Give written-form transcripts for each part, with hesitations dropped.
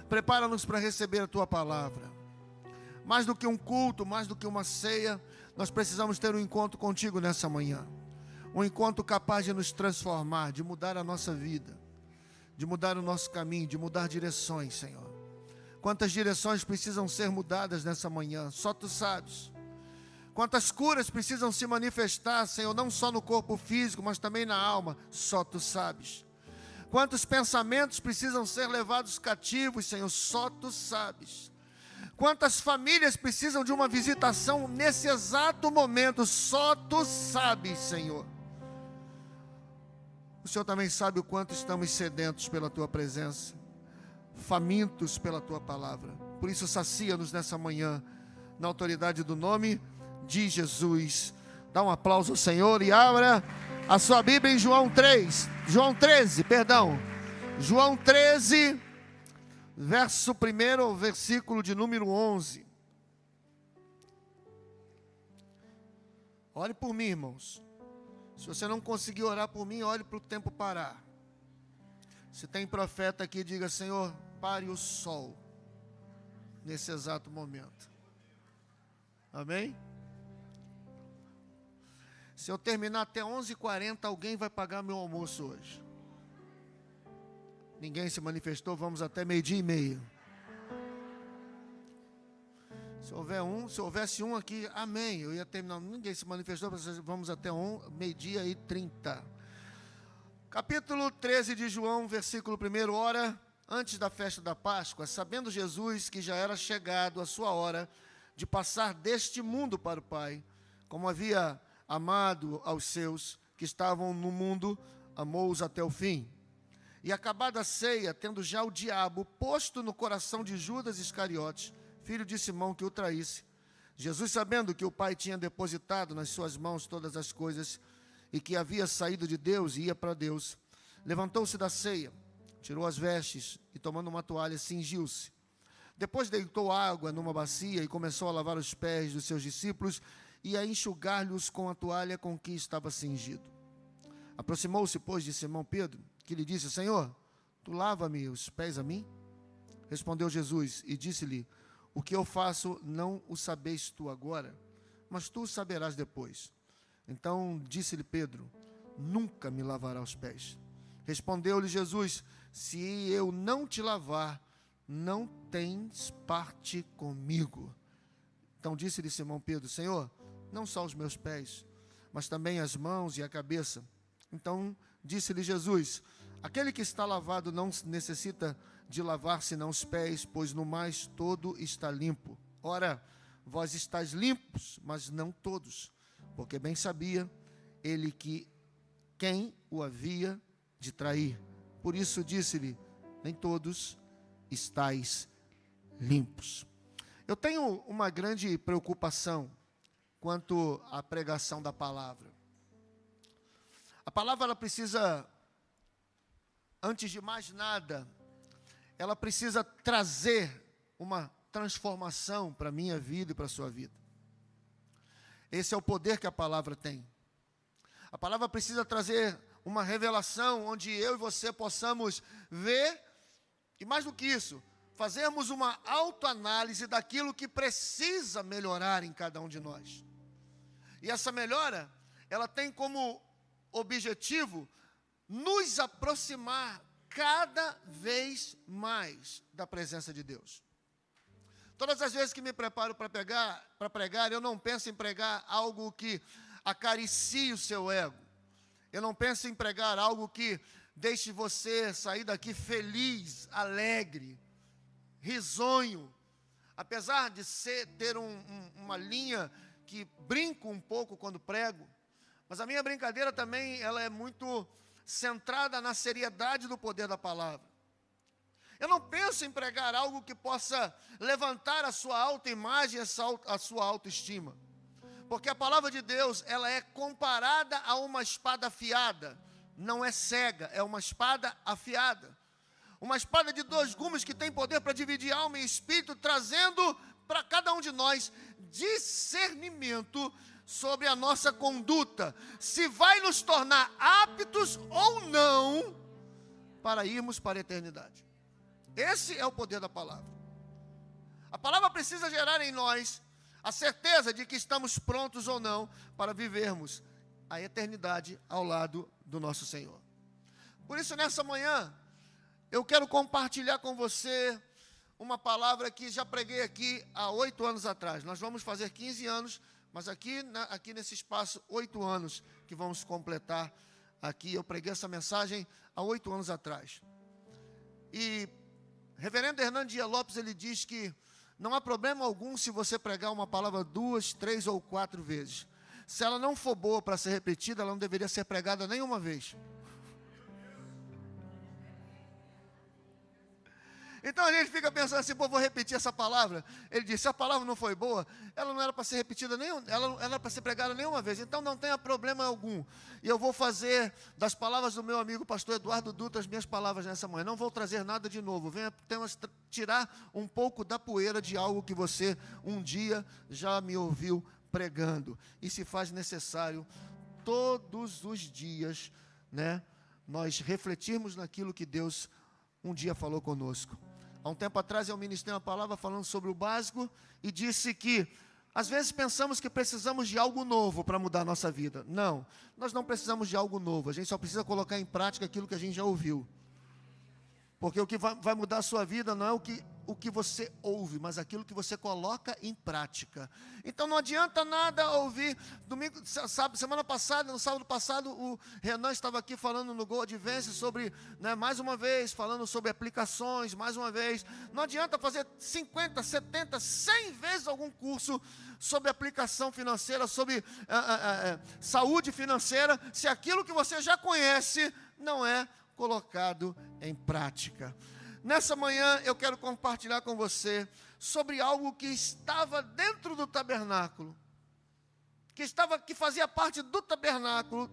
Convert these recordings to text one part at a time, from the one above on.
Prepara-nos para receber a Tua palavra. Mais do que um culto, mais do que uma ceia, nós precisamos ter um encontro contigo nessa manhã. Um encontro capaz de nos transformar, de mudar a nossa vida, de mudar o nosso caminho, de mudar direções, Senhor. Quantas direções precisam ser mudadas nessa manhã, só Tu sabes. Quantas curas precisam se manifestar, Senhor, não só no corpo físico, mas também na alma, só Tu sabes. Quantos pensamentos precisam ser levados cativos, Senhor, só Tu sabes. Quantas famílias precisam de uma visitação nesse exato momento, só Tu sabes, Senhor. O Senhor também sabe o quanto estamos sedentos pela Tua presença, famintos pela Tua palavra. Por isso, sacia-nos nessa manhã, na autoridade do nome de Jesus. Dá um aplauso ao Senhor e abra a sua Bíblia em João 13, verso 1, versículo de número 11. Ore por mim, irmãos. Se você não conseguir orar por mim, olhe para o tempo parar. Se tem profeta aqui, diga: Senhor, pare o sol nesse exato momento. Amém? Se eu terminar até 11h40, alguém vai pagar meu almoço hoje. Ninguém se manifestou, vamos até 12h30. Se houvesse um aqui, amém, eu ia terminar. Ninguém se manifestou, vamos até 12h30. Capítulo 13 de João, versículo 1. Ora, antes da festa da Páscoa, sabendo Jesus que já era chegado a sua hora de passar deste mundo para o Pai, como havia amado aos seus que estavam no mundo, amou-os até o fim. E acabada a ceia, tendo já o diabo posto no coração de Judas Iscariotes, filho de Simão, que o traísse, Jesus, sabendo que o Pai tinha depositado nas suas mãos todas as coisas, e que havia saído de Deus e ia para Deus, levantou-se da ceia, tirou as vestes, e tomando uma toalha, cingiu-se. Depois deitou água numa bacia, e começou a lavar os pés dos seus discípulos, e a enxugar-lhes com a toalha com que estava cingido. Aproximou-se, pois, de Simão Pedro, que lhe disse: Senhor, tu lava-me os pés a mim? Respondeu Jesus e disse-lhe: o que eu faço não o sabes tu agora, mas tu o saberás depois. Então disse-lhe Pedro: nunca me lavará os pés. Respondeu-lhe Jesus: se eu não te lavar, não tens parte comigo. Então disse-lhe Simão Pedro: Senhor, não só os meus pés, mas também as mãos e a cabeça. Então disse-lhe Jesus: aquele que está lavado não necessita de lavar senão os pés, pois no mais todo está limpo. Ora, vós estáis limpos, mas não todos, porque bem sabia ele que quem o havia de trair. Por isso disse-lhe: nem todos estáis limpos. Eu tenho uma grande preocupação quanto à pregação da palavra. A palavra, ela precisa, antes de mais nada, ela precisa trazer uma transformação para a minha vida e para a sua vida. Esse é o poder que a palavra tem. A palavra precisa trazer uma revelação onde eu e você possamos ver, e mais do que isso, fazermos uma autoanálise daquilo que precisa melhorar em cada um de nós. E essa melhora, ela tem como objetivo nos aproximar cada vez mais da presença de Deus. Todas as vezes que me preparo para pregar, eu não penso em pregar algo que acaricie o seu ego. Eu não penso em pregar algo que deixe você sair daqui feliz, alegre, risonho. Apesar de ter uma linha que brinco um pouco quando prego, mas a minha brincadeira também ela é muito centrada na seriedade do poder da palavra. Eu não penso em pregar algo que possa levantar a sua autoimagem, a sua autoestima. Porque a palavra de Deus, ela é comparada a uma espada afiada. Não é cega, é uma espada afiada. Uma espada de 2 gumes que tem poder para dividir alma e espírito, trazendo para cada um de nós discernimento sobre a nossa conduta, se vai nos tornar aptos ou não para irmos para a eternidade. Esse é o poder da palavra. A palavra precisa gerar em nós a certeza de que estamos prontos ou não para vivermos a eternidade ao lado do nosso Senhor. Por isso, nessa manhã, eu quero compartilhar com você uma palavra que já preguei aqui há 8 anos atrás. Nós vamos fazer 15 anos, mas aqui nesse espaço, 8 anos que vamos completar aqui. Eu preguei essa mensagem há 8 anos atrás. E reverendo Hernando Dias Lopes, ele diz que não há problema algum se você pregar uma palavra 2, 3 ou 4 vezes. Se ela não for boa para ser repetida, ela não deveria ser pregada nenhuma vez. Então a gente fica pensando assim, vou repetir essa palavra. Ele disse, se a palavra não foi boa, ela não era para ser repetida, ela era para ser pregada nenhuma vez. Então não tenha problema algum. E eu vou fazer das palavras do meu amigo pastor Eduardo Dutra as minhas palavras nessa manhã. Não vou trazer nada de novo. Venho apenas tirar um pouco da poeira de algo que você um dia já me ouviu pregando. E se faz necessário todos os dias, né, nós refletirmos naquilo que Deus um dia falou conosco. Há um tempo atrás eu ministrei uma palavra falando sobre o básico e disse que às vezes pensamos que precisamos de algo novo para mudar a nossa vida. Não, nós não precisamos de algo novo, a gente só precisa colocar em prática aquilo que a gente já ouviu. Porque o que vai mudar a sua vida não é o que você ouve, mas aquilo que você coloca em prática. Então não adianta nada ouvir. Semana passada, no sábado passado, o Renan estava aqui falando no Go Advance sobre, né, mais uma vez, falando sobre aplicações, mais uma vez. Não adianta fazer 50, 70, 100 vezes algum curso sobre aplicação financeira, sobre saúde financeira, se aquilo que você já conhece não é colocado em prática. Nessa manhã eu quero compartilhar com você sobre algo que estava dentro do tabernáculo, que fazia parte do tabernáculo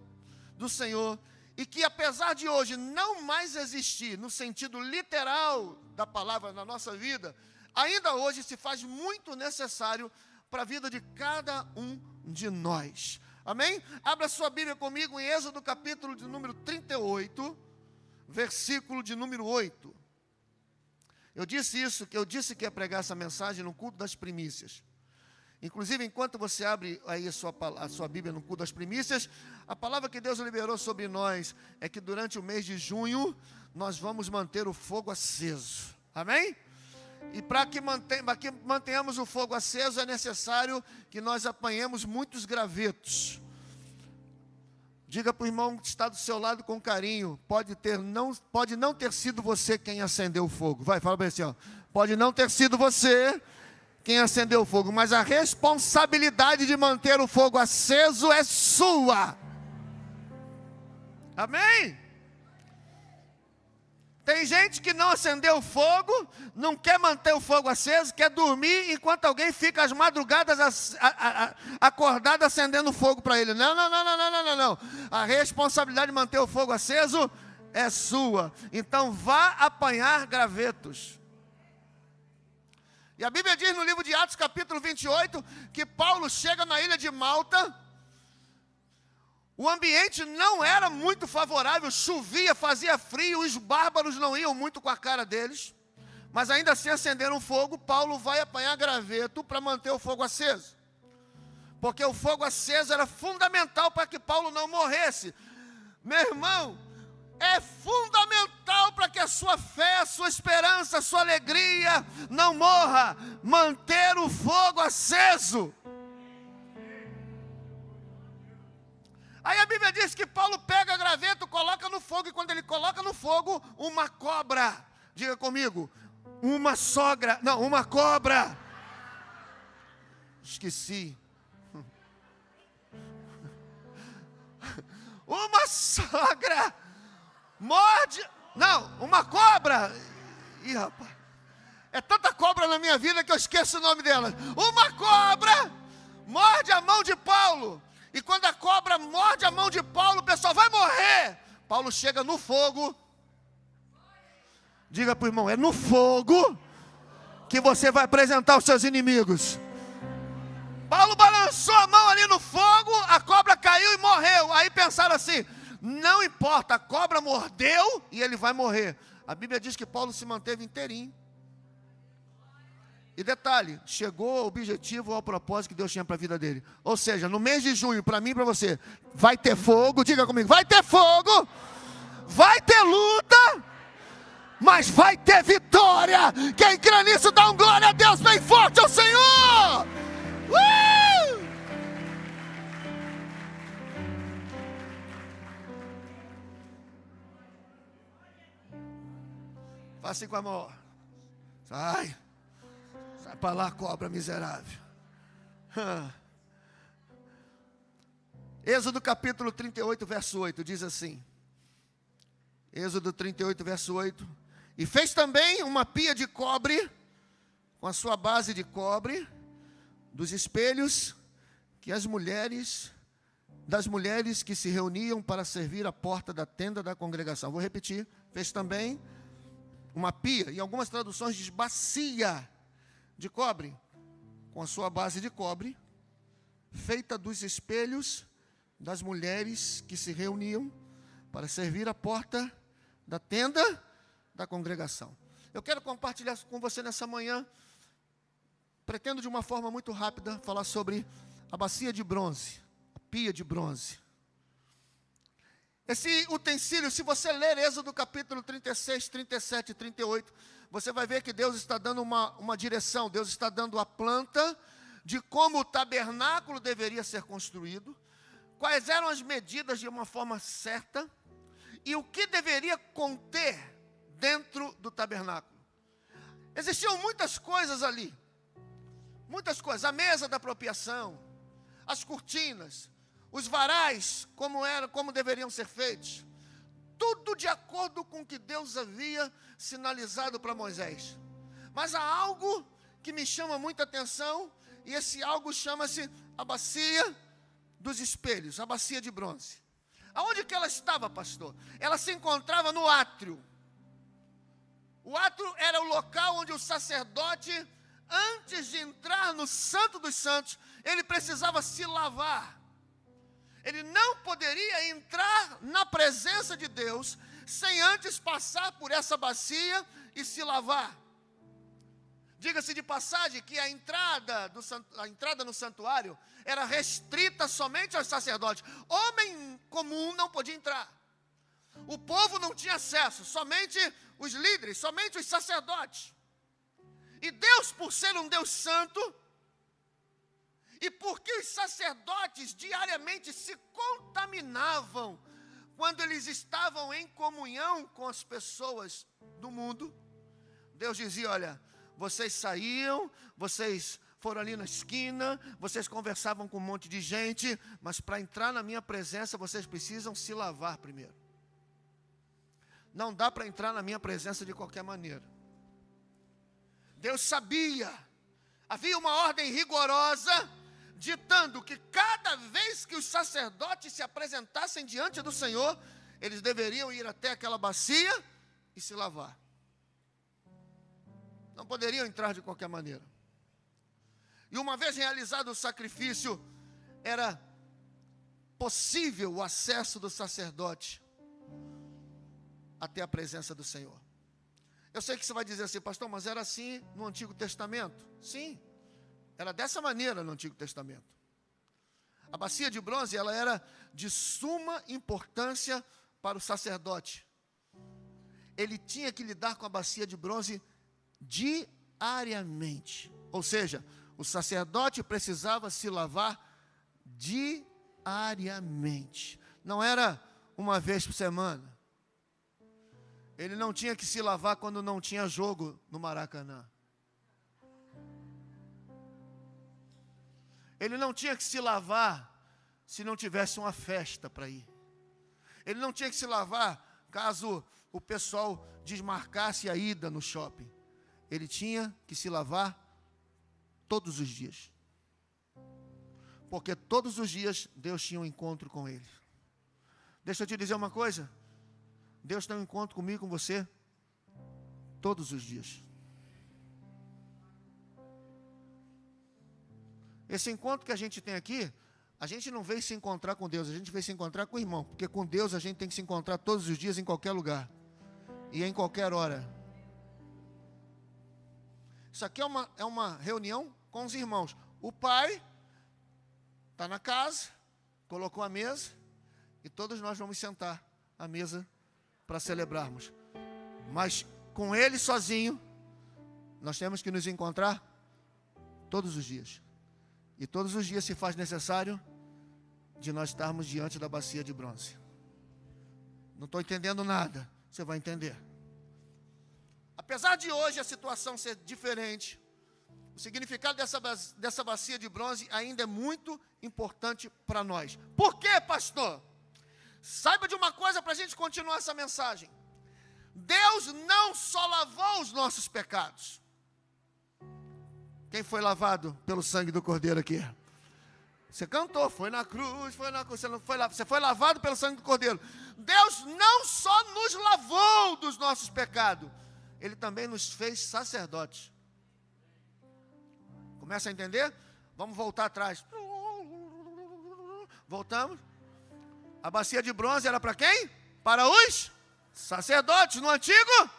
do Senhor, e que apesar de hoje não mais existir no sentido literal da palavra na nossa vida, ainda hoje se faz muito necessário para a vida de cada um de nós. Amém? Abra sua Bíblia comigo em Êxodo capítulo de número 38, versículo de número 8. Eu disse que ia pregar essa mensagem no culto das primícias. Inclusive, enquanto você abre aí a sua Bíblia no culto das primícias, a palavra que Deus liberou sobre nós é que durante o mês de junho, nós vamos manter o fogo aceso. Amém? E para que mantenhamos o fogo aceso, é necessário que nós apanhemos muitos gravetos. Diga para o irmão que está do seu lado com carinho, pode não ter sido você quem acendeu o fogo. Vai, fala para ele assim, ó. Pode não ter sido você quem acendeu o fogo, mas a responsabilidade de manter o fogo aceso é sua. Amém? Tem gente que não acendeu o fogo, não quer manter o fogo aceso, quer dormir enquanto alguém fica às madrugadas acordado acendendo fogo para ele. Não. A responsabilidade de manter o fogo aceso é sua. Então vá apanhar gravetos. E a Bíblia diz no livro de Atos capítulo 28, que Paulo chega na ilha de Malta. O ambiente não era muito favorável, chovia, fazia frio, os bárbaros não iam muito com a cara deles, mas ainda assim acenderam fogo. Paulo vai apanhar graveto para manter o fogo aceso, porque o fogo aceso era fundamental para que Paulo não morresse. Meu irmão, é fundamental para que a sua fé, a sua esperança, a sua alegria não morra, manter o fogo aceso. Aí a Bíblia diz que Paulo pega graveto, coloca no fogo, e quando ele coloca no fogo, uma cobra, diga comigo, uma cobra, esqueci, uma sogra, uma cobra, ih rapaz, é tanta cobra na minha vida que eu esqueço o nome delas, uma cobra, morde a mão de Paulo. E quando a cobra morde a mão de Paulo, o pessoal vai morrer. Paulo chega no fogo. Diga para o irmão, é no fogo que você vai apresentar os seus inimigos. Paulo balançou a mão ali no fogo, a cobra caiu e morreu. Aí pensaram assim, não importa, a cobra mordeu e ele vai morrer. A Bíblia diz que Paulo se manteve inteirinho. E detalhe, chegou ao objetivo, ao propósito que Deus tinha para a vida dele. Ou seja, no mês de junho, para mim e para você, vai ter fogo, diga comigo, vai ter fogo, vai ter luta, mas vai ter vitória. Quem crê nisso, dá um glória a Deus bem forte ao Senhor. Faça assim com a mão. Sai para lá, cobra miserável. Êxodo capítulo 38, verso 8, diz assim. Êxodo 38, verso 8. E fez também uma pia de cobre, com a sua base de cobre, dos espelhos que das mulheres que se reuniam para servir a porta da tenda da congregação. Vou repetir. Fez também uma pia, em algumas traduções diz bacia de cobre, com a sua base de cobre, feita dos espelhos das mulheres que se reuniam para servir a porta da tenda da congregação. Eu quero compartilhar com você nessa manhã, pretendo de uma forma muito rápida falar sobre a bacia de bronze, a pia de bronze. Esse utensílio, se você ler Êxodo capítulo 36, 37 e 38, você vai ver que Deus está dando uma direção, Deus está dando a planta de como o tabernáculo deveria ser construído, quais eram as medidas de uma forma certa, e o que deveria conter dentro do tabernáculo. Existiam muitas coisas ali, muitas coisas, a mesa da apropriação, as cortinas, os varais, como deveriam ser feitos, tudo de acordo com o que Deus havia sinalizado para Moisés. Mas há algo que me chama muita atenção, e esse algo chama-se a bacia dos espelhos, a bacia de bronze. Aonde que ela estava, pastor? Ela se encontrava no átrio. O átrio era o local onde o sacerdote, antes de entrar no Santo dos Santos, ele precisava se lavar. Ele não poderia entrar na presença de Deus sem antes passar por essa bacia e se lavar. Diga-se de passagem que a entrada no santuário era restrita somente aos sacerdotes. Homem comum não podia entrar. O povo não tinha acesso, somente os líderes, somente os sacerdotes. E Deus, por ser um Deus santo, e porque os sacerdotes diariamente se contaminavam quando eles estavam em comunhão com as pessoas do mundo, Deus dizia, olha, vocês saíam, vocês foram ali na esquina, vocês conversavam com um monte de gente, mas para entrar na minha presença, vocês precisam se lavar primeiro. Não dá para entrar na minha presença de qualquer maneira. Deus sabia, havia uma ordem rigorosa, ditando que cada vez que os sacerdotes se apresentassem diante do Senhor, eles deveriam ir até aquela bacia e se lavar. Não poderiam entrar de qualquer maneira. E uma vez realizado o sacrifício, era possível o acesso do sacerdote até a presença do Senhor. Eu sei que você vai dizer assim, pastor, mas era assim no Antigo Testamento? Sim, era dessa maneira no Antigo Testamento. A bacia de bronze, ela era de suma importância para o sacerdote. Ele tinha que lidar com a bacia de bronze diariamente. Ou seja, o sacerdote precisava se lavar diariamente. Não era uma vez por semana. Ele não tinha que se lavar quando não tinha jogo no Maracanã. Ele não tinha que se lavar se não tivesse uma festa para ir. Ele não tinha que se lavar caso o pessoal desmarcasse a ida no shopping. Ele tinha que se lavar todos os dias. Porque todos os dias Deus tinha um encontro com ele. Deixa eu te dizer uma coisa. Deus tem um encontro comigo, com você, todos os dias. Esse encontro que a gente tem aqui, a gente não veio se encontrar com Deus, a gente veio se encontrar com o irmão. Porque com Deus a gente tem que se encontrar todos os dias, em qualquer lugar. e em qualquer hora. Isso aqui é uma reunião com os irmãos. O pai está na casa, colocou a mesa, e todos nós vamos sentar à mesa para celebrarmos. Mas com ele sozinho, nós temos que nos encontrar todos os dias. E todos os dias se faz necessário de nós estarmos diante da bacia de bronze. Não estou entendendo nada, você vai entender. Apesar de hoje a situação ser diferente, o significado dessa bacia de bronze ainda é muito importante para nós. Por quê, pastor? Saiba de uma coisa para a gente continuar essa mensagem. Deus não só lavou os nossos pecados. Quem foi lavado pelo sangue do Cordeiro aqui? Você cantou, foi na cruz, você foi lavado pelo sangue do Cordeiro. Deus não só nos lavou dos nossos pecados, Ele também nos fez sacerdotes. Começa a entender? Vamos voltar atrás. Voltamos. A bacia de bronze era para quem? Para os sacerdotes. No antigo,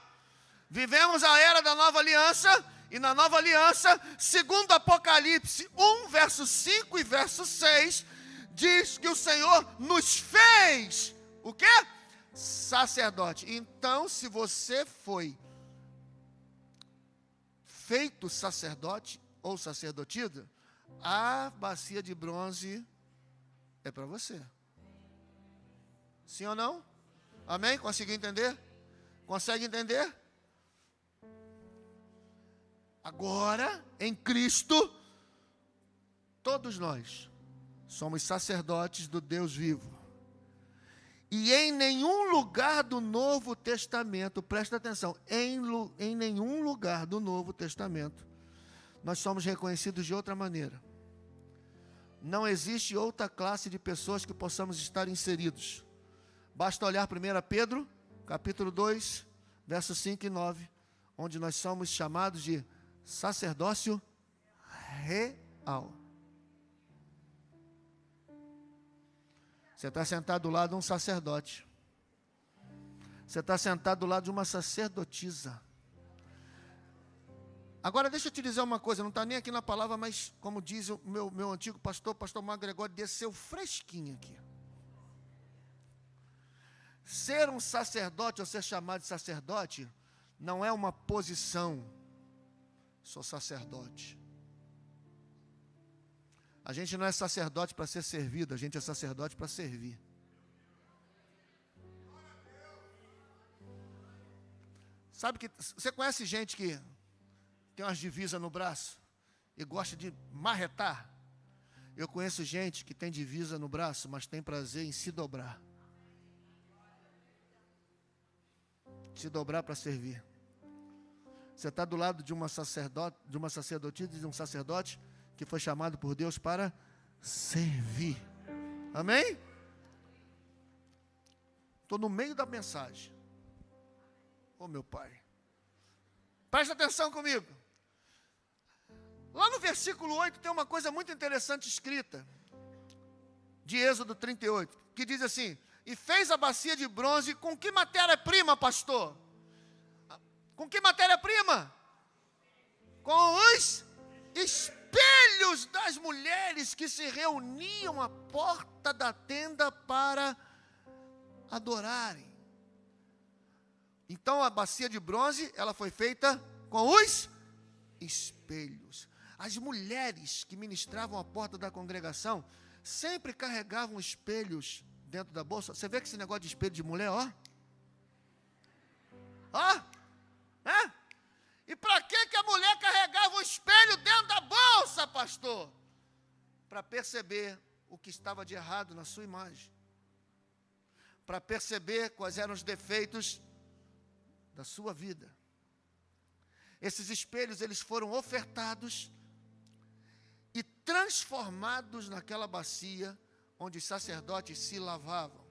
vivemos a era da nova aliança. E na nova aliança, segundo Apocalipse 1, verso 5 e verso 6, diz que o Senhor nos fez, o quê? Sacerdote. Então, se você foi feito sacerdote ou sacerdotisa, a bacia de bronze é para você. Sim ou não? Amém? Conseguiu entender? Consegue entender? Agora, em Cristo, todos nós somos sacerdotes do Deus vivo. E em nenhum lugar do Novo Testamento, presta atenção, em nenhum lugar do Novo Testamento, nós somos reconhecidos de outra maneira. Não existe outra classe de pessoas que possamos estar inseridos. Basta olhar 1 Pedro, capítulo 2, versos 5 e 9, onde nós somos chamados de sacerdócio real. Você está sentado do lado de um sacerdote. Você está sentado do lado de uma sacerdotisa. Agora deixa eu te dizer uma coisa, não está nem aqui na palavra, mas como diz o meu antigo pastor Marco Gregório, desceu fresquinho aqui. Ser um sacerdote ou ser chamado de sacerdote não é uma posição. Sou sacerdote. A gente não é sacerdote para ser servido, a gente é sacerdote para servir. Sabe que você conhece gente que tem umas divisas no braço e gosta de marretar? Eu conheço gente que tem divisa no braço, mas tem prazer em se dobrar. Se dobrar para servir. Você está do lado de uma sacerdotisa, de um sacerdote que foi chamado por Deus para servir. Amém? Estou no meio da mensagem. Oh, meu Pai. Presta atenção comigo. Lá no versículo 8 tem uma coisa muito interessante escrita. De Êxodo 38. Que diz assim: e fez a bacia de bronze com que matéria-prima, pastor? Com que matéria-prima? Com os espelhos das mulheres que se reuniam à porta da tenda para adorarem. Então a bacia de bronze, ela foi feita com os espelhos. As mulheres que ministravam à porta da congregação sempre carregavam espelhos dentro da bolsa. Você vê que esse negócio de espelho de mulher, ó. Ó. E para que a mulher carregava o espelho dentro da bolsa, pastor? Para perceber o que estava de errado na sua imagem. Para perceber quais eram os defeitos da sua vida. Esses espelhos, eles foram ofertados e transformados naquela bacia onde os sacerdotes se lavavam.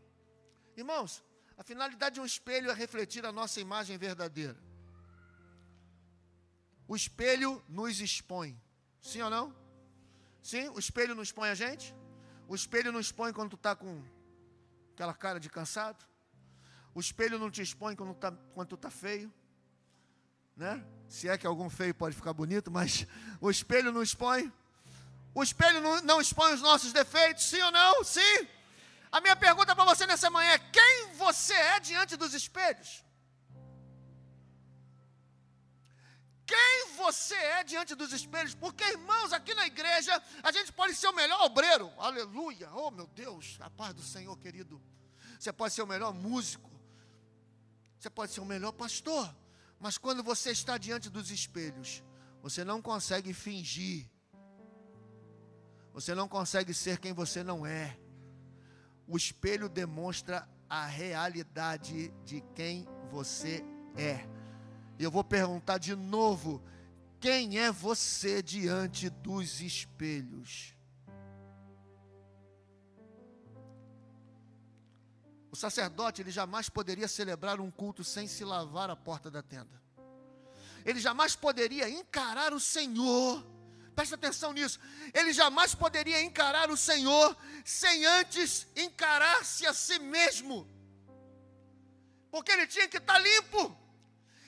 Irmãos, a finalidade de um espelho é refletir a nossa imagem verdadeira. O espelho nos expõe. Sim ou não? Sim, o espelho não expõe a gente? O espelho não expõe quando tu está com aquela cara de cansado? O espelho não te expõe quando tu está feio, né? Se é que algum feio pode ficar bonito, mas o espelho não expõe. O espelho não expõe os nossos defeitos, sim ou não? Sim. A minha pergunta para você nessa manhã é: quem você é diante dos espelhos? Quem você é diante dos espelhos? Porque, irmãos, aqui na igreja, a gente pode ser o melhor obreiro. Aleluia. Oh, meu Deus. A paz do Senhor, querido. Você pode ser o melhor músico. Você pode ser o melhor pastor. Mas quando você está diante dos espelhos, você não consegue fingir. Você não consegue ser quem você não é. O espelho demonstra a realidade de quem você é. E eu vou perguntar de novo: quem é você diante dos espelhos? O sacerdote, ele jamais poderia celebrar um culto sem se lavar a porta da tenda. Ele jamais poderia encarar o Senhor. Presta atenção nisso. Ele jamais poderia encarar o Senhor sem antes encarar-se a si mesmo. Porque ele tinha que estar limpo.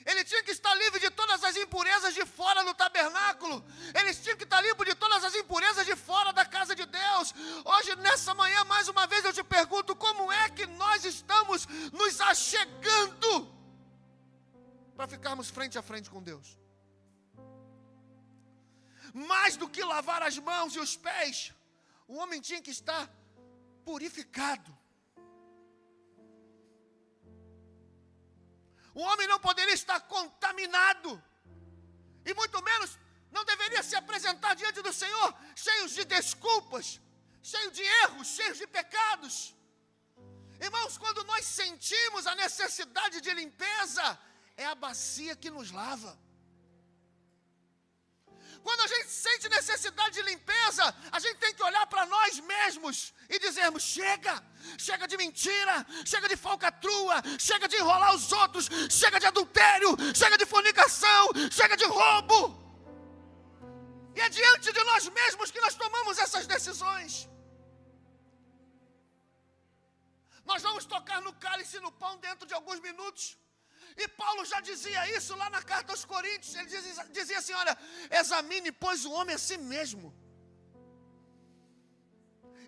Ele tinha que estar livre de todas as impurezas de fora do tabernáculo. Ele tinha que estar limpo de todas as impurezas de fora da casa de Deus. Hoje, nessa manhã, mais uma vez eu te pergunto: como é que nós estamos nos achegando para ficarmos frente a frente com Deus? Mais do que lavar as mãos e os pés, o homem tinha que estar purificado. O homem não poderia estar contaminado, e muito menos não deveria se apresentar diante do Senhor cheios de desculpas, cheios de erros, cheios de pecados. Irmãos, quando nós sentimos a necessidade de limpeza, é a bacia que nos lava. Quando a gente sente necessidade de limpeza, a gente tem que olhar para nós mesmos e dizermos: chega de mentira, chega de falcatrua, chega de enrolar os outros, chega de adultério, chega de fornicação, chega de roubo. E é diante de nós mesmos que nós tomamos essas decisões. Nós vamos tocar no cálice e no pão dentro de alguns minutos. E Paulo já dizia isso lá na carta aos Coríntios. Ele dizia assim: olha, examine, pois, o homem a si mesmo.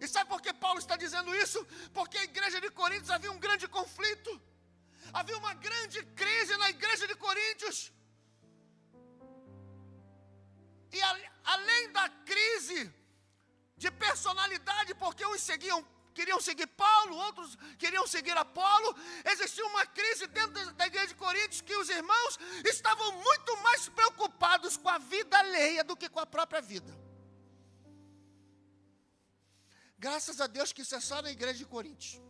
E sabe por que Paulo está dizendo isso? Porque a igreja de Coríntios havia um grande conflito. Havia uma grande crise na igreja de Coríntios. E além da crise de personalidade, porque uns queriam seguir Paulo, outros queriam seguir Apolo, existia uma crise dentro da igreja de Coríntios, que os irmãos estavam muito mais preocupados com a vida alheia do que com a própria vida. Graças a Deus que isso é só na igreja de Coríntios.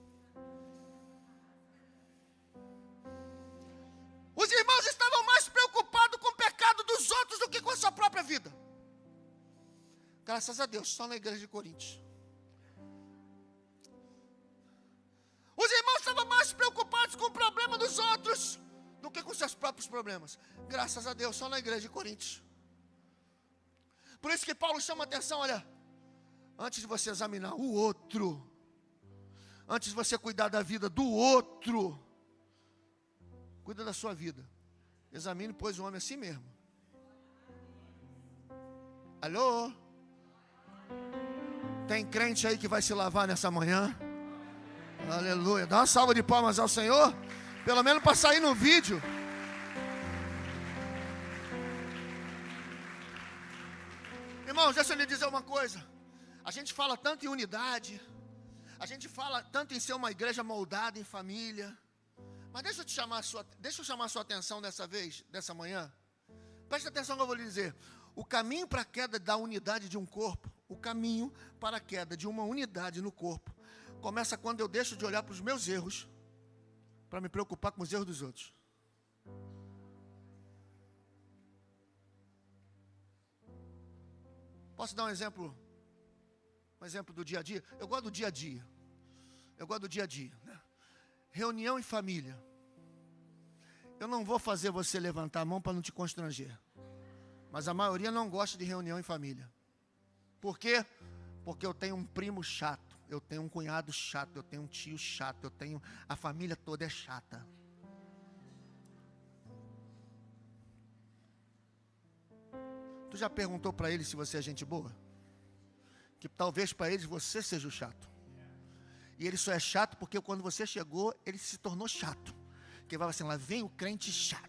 Os irmãos estavam mais preocupados com o pecado dos outros do que com a sua própria vida. Graças a Deus, só na igreja de Coríntios. Os irmãos estavam mais preocupados com o problema dos outros do que com seus próprios problemas. Graças a Deus, só na igreja de Coríntios. Por isso que Paulo chama a atenção: olha, antes de você examinar o outro, antes de você cuidar da vida do outro, cuida da sua vida. Examine, pois, o homem a si mesmo. Alô? Tem crente aí que vai se lavar nessa manhã? Aleluia. Dá uma salva de palmas ao Senhor, pelo menos para sair no vídeo. Irmãos, deixa eu lhe dizer uma coisa. A gente fala tanto em unidade, a gente fala tanto em ser uma igreja moldada em família, mas deixa eu chamar a sua atenção dessa manhã. Preste atenção no que eu vou lhe dizer. O caminho para a queda da unidade de um corpo, o caminho para a queda de uma unidade no corpo, começa quando eu deixo de olhar para os meus erros, para me preocupar com os erros dos outros. Posso dar um exemplo do dia a dia? Eu gosto do dia a dia. Né? Reunião em família. Eu não vou fazer você levantar a mão para não te constranger. Mas a maioria não gosta de reunião em família. Por quê? Porque eu tenho um primo chato. Eu tenho um cunhado chato, eu tenho um tio chato, a família toda é chata. Tu já perguntou para ele se você é gente boa? Que talvez para eles você seja o chato. E ele só é chato porque quando você chegou, ele se tornou chato. Porque vai assim, lá vem o crente chato.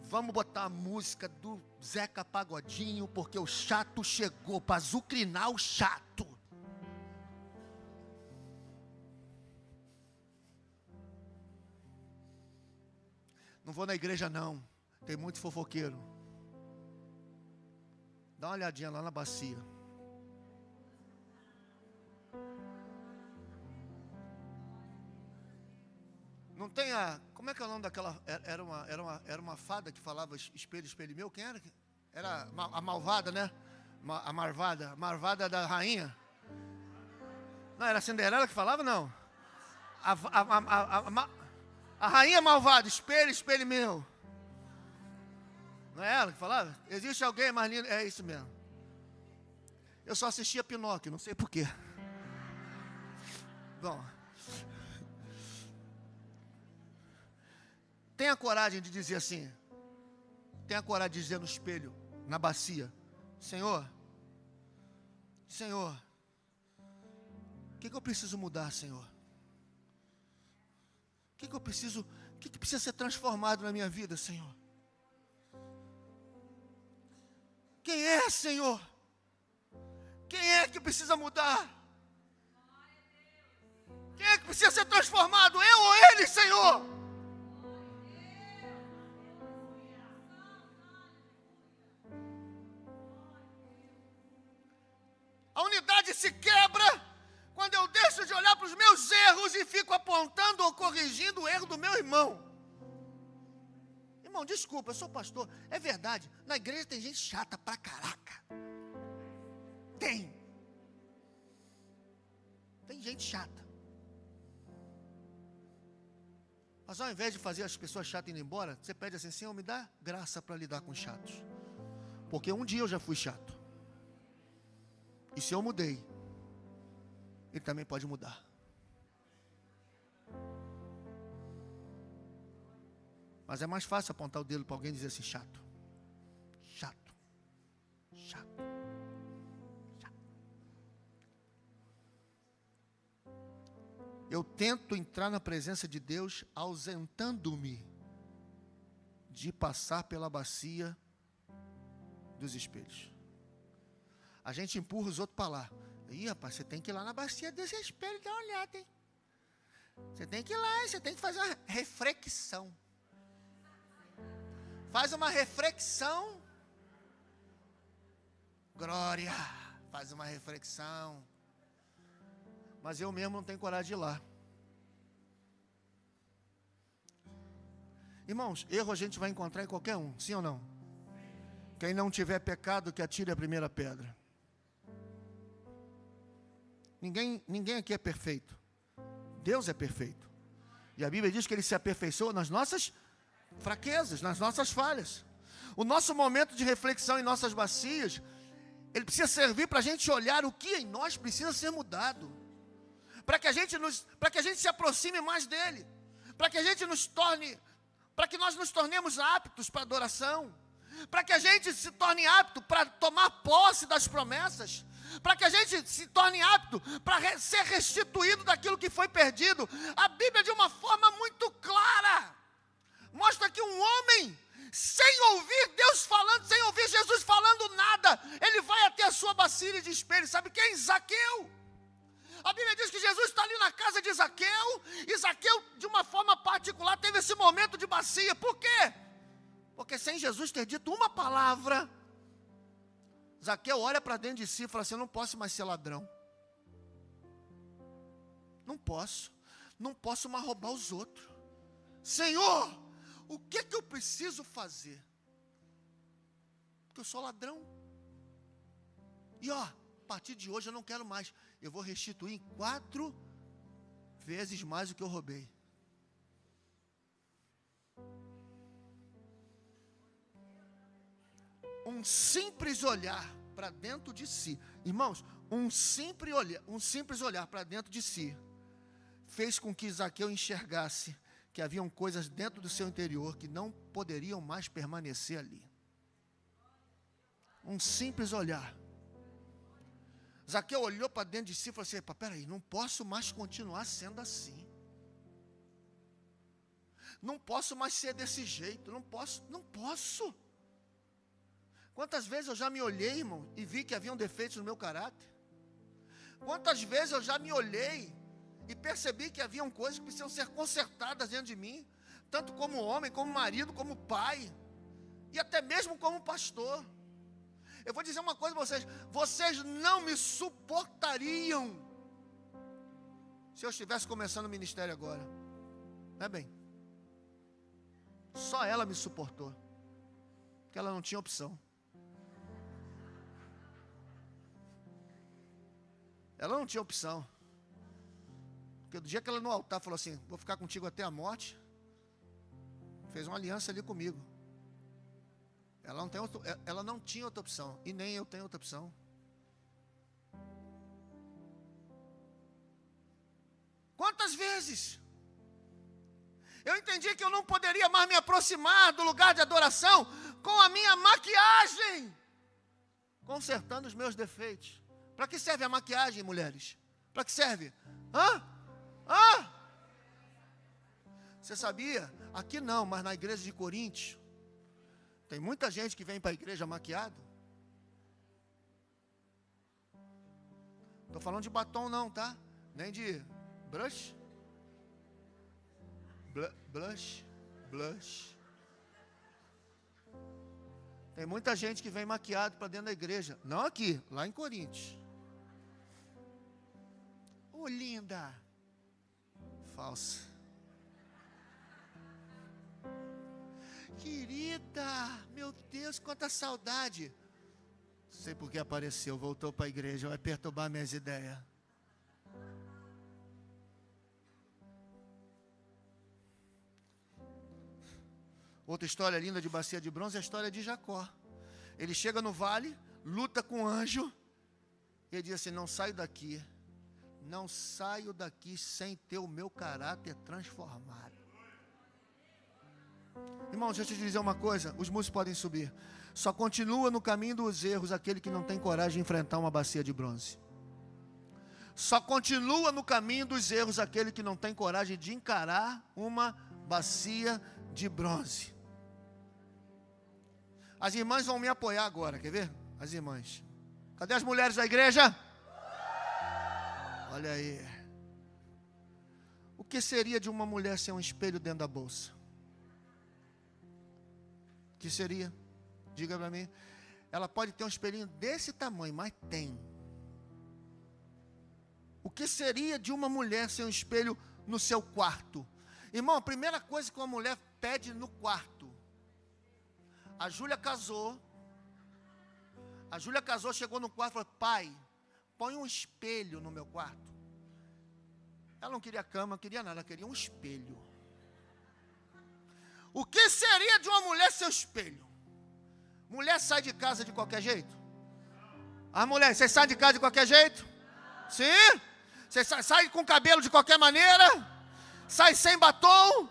Vamos botar a música do Zeca Pagodinho, porque o chato chegou para azucrinar o chato. Não vou na igreja não, tem muito fofoqueiro. Dá uma olhadinha lá na bacia. Não tem como é que é o nome daquela, era uma fada que falava espelho, espelho meu, quem era? Era a malvada, né? A marvada da rainha. Não, era a Cinderela que falava, não? A rainha malvada, espelho, espelho meu. Não é ela que falava? Existe alguém mais lindo? É isso mesmo. Eu só assistia Pinóquio, não sei porquê. Bom. Tenha coragem de dizer assim. Tenha coragem de dizer no espelho, na bacia: Senhor, o que eu preciso mudar, Senhor? O que precisa ser transformado na minha vida, Senhor? Quem é, Senhor? Quem é que precisa mudar? Quem é que precisa ser transformado? Eu ou ele, Senhor? A unidade se quebra quando eu deixo de olhar para os meus erros e fico apontando ou corrigindo o erro do meu irmão. Irmão, desculpa, eu sou pastor. É verdade, na igreja tem gente chata pra caraca. Tem gente chata. Mas ao invés de fazer as pessoas chatas indo embora, você pede assim: Senhor, me dá graça para lidar com os chatos. Porque um dia eu já fui chato. E se eu mudei, ele também pode mudar. Mas é mais fácil apontar o dedo para alguém e dizer assim: chato. Eu tento entrar na presença de Deus ausentando-me de passar pela bacia dos espelhos. A gente empurra os outros para lá. Ih, rapaz, você tem que ir lá na bacia desse espelho e dar uma olhada, hein? Você tem que ir lá, você tem que fazer uma reflexão. Faz uma reflexão. Glória, faz uma reflexão. Mas eu mesmo não tenho coragem de ir lá. Irmãos, erro a gente vai encontrar em qualquer um, sim ou não? Quem não tiver pecado, que atire a primeira pedra. Ninguém aqui é perfeito. Deus é perfeito. E a Bíblia diz que Ele se aperfeiçoa nas nossas fraquezas, nas nossas falhas. O nosso momento de reflexão em nossas bacias, ele precisa servir para a gente olhar o que em nós precisa ser mudado. Para que a gente se aproxime mais dele. Para que nós nos tornemos aptos para adoração. Para que a gente se torne apto para tomar posse das promessas. Para que a gente se torne apto para ser restituído daquilo que foi perdido. A Bíblia, de uma forma muito clara, mostra que um homem, sem ouvir Deus falando, sem ouvir Jesus falando nada, ele vai até a sua bacia de espelho. Sabe quem? Zaqueu. A Bíblia diz que Jesus está ali na casa de Zaqueu, e Zaqueu, de uma forma particular, teve esse momento de bacia. Por quê? Porque sem Jesus ter dito uma palavra, Zaqueu olha para dentro de si e fala assim: eu não posso mais ser ladrão. Não posso mais roubar os outros. Senhor, o que eu preciso fazer? Porque eu sou ladrão. E a partir de hoje eu não quero mais. Eu vou restituir em 4 vezes mais o que eu roubei. Um simples olhar para dentro de si. Irmãos, um simples olhar para dentro de si fez com que Zaqueu enxergasse que haviam coisas dentro do seu interior que não poderiam mais permanecer ali. Um simples olhar. Zaqueu olhou para dentro de si e falou assim: peraí, não posso mais continuar sendo assim. Não posso mais ser desse jeito, não posso. Quantas vezes eu já me olhei, irmão, e vi que haviam defeitos no meu caráter? Quantas vezes eu já me olhei e percebi que haviam coisas que precisam ser consertadas dentro de mim, tanto como homem, como marido, como pai, e até mesmo como pastor. Eu vou dizer uma coisa para vocês: vocês não me suportariam se eu estivesse começando o ministério agora. Não é bem? Só ela me suportou, porque ela não tinha opção. Ela não tinha opção. Porque do dia que ela no altar falou assim: vou ficar contigo até a morte, fez uma aliança ali comigo. Ela não tinha outra opção, e nem eu tenho outra opção. Quantas vezes eu entendi que eu não poderia mais me aproximar do lugar de adoração com a minha maquiagem, consertando os meus defeitos. Para que serve a maquiagem, mulheres? Para que serve? Você sabia? Aqui não, mas na igreja de Coríntios, tem muita gente que vem para a igreja maquiado. Estou falando de batom não, tá? Nem de brush. Blush. Tem muita gente que vem maquiado para dentro da igreja. Não aqui, lá em Coríntios. Ô, linda. Falsa. Querida, meu Deus, quanta saudade. Não sei por que apareceu, voltou para a igreja, vai perturbar minhas ideias. Outra história linda de bacia de bronze é a história de Jacó. Ele chega no vale, luta com o anjo, e ele diz assim: não saio daqui sem ter o meu caráter transformado. Irmãos, deixa eu te dizer uma coisa, os músicos podem subir. Só continua no caminho dos erros aquele que não tem coragem de enfrentar uma bacia de bronze. Só continua no caminho dos erros aquele que não tem coragem de encarar uma bacia de bronze. As irmãs vão me apoiar agora, quer ver? As irmãs. Cadê as mulheres da igreja? Olha aí. O que seria de uma mulher sem um espelho dentro da bolsa? O que seria? Diga para mim. Ela pode ter um espelhinho desse tamanho, mas tem. O que seria de uma mulher sem um espelho no seu quarto? Irmão, a primeira coisa que uma mulher pede no quarto. A Júlia casou, chegou no quarto e falou: pai, põe um espelho no meu quarto. Ela não queria cama, não queria nada, ela queria um espelho. O que seria de uma mulher sem espelho? Mulher sai de casa de qualquer jeito? As mulheres, vocês saem de casa de qualquer jeito? Sim? Vocês saem com cabelo de qualquer maneira? Sai sem batom?